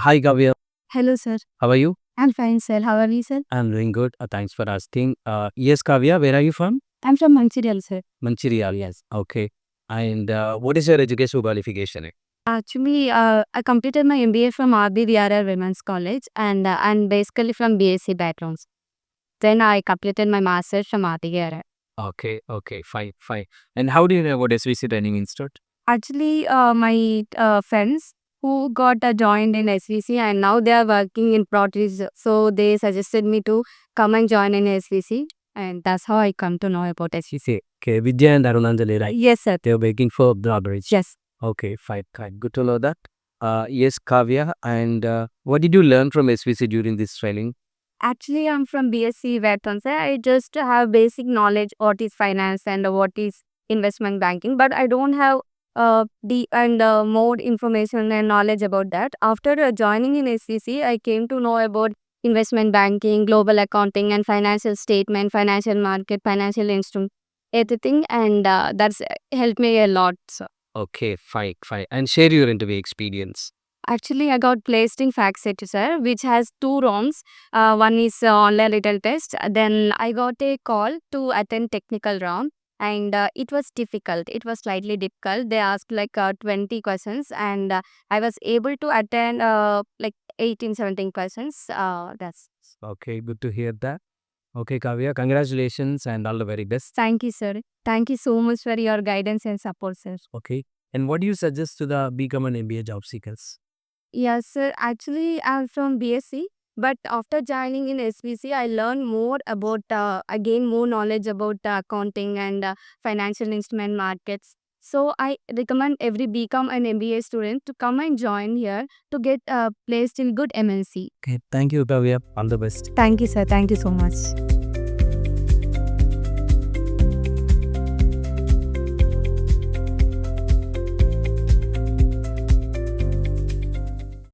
Hi, Kavya. Hello, sir. How are you? I'm fine, sir. How are you, sir? I'm doing good. Thanks for asking. Yes, Kavya, where are you from? I'm from Mancherial, sir. Mancherial, yes. Okay. And what is your education qualification? Actually, I completed my MBA from RBVRR Women's College and basically from Bsc background. Then I completed my master's from RBVRR. Okay, fine. And how do you know about SVC Training Institute? Actually, my friends who got joined in SVC and now they are working in Proteus. So they suggested me to come and join in SVC. And that's how I come to know about SVC. Okay, Vidya and Arunanjali, right? Yes, sir. They're working for the bridge. Yes. Okay, fine. Good to know that. Yes, Kavya. And what did you learn from SVC during this training? Actually, I'm from BSc Veterans. I just have basic knowledge what is finance and what is investment banking, but I don't have deep and more information and knowledge about that. After joining in SCC, I came to know about investment banking, global accounting, and financial statement, financial market, financial instrument, everything, and that's helped me a lot. So. Okay, fine. And share your interview experience. Actually, I got placed in FactSet, sir, which has two rounds. One is online written test. Then I got a call to attend technical round, and it was difficult. It was slightly difficult. They asked like 20 questions, and I was able to attend like 18, 17 questions. That's Okay, good to hear that. Okay, Kavya, congratulations and all the very best. Thank you, sir. Thank you so much for your guidance and support, sir. Okay. And what do you suggest to the become an MBA job seekers? Yes, sir. Actually, I'm from BSc, but after joining in SVC, I learned more about, I gained more knowledge about accounting and financial instrument markets. So I recommend every become an MBA student to come and join here to get placed in good MNC. Okay, thank you, Kavya. All the best. Thank you, sir. Thank you so much.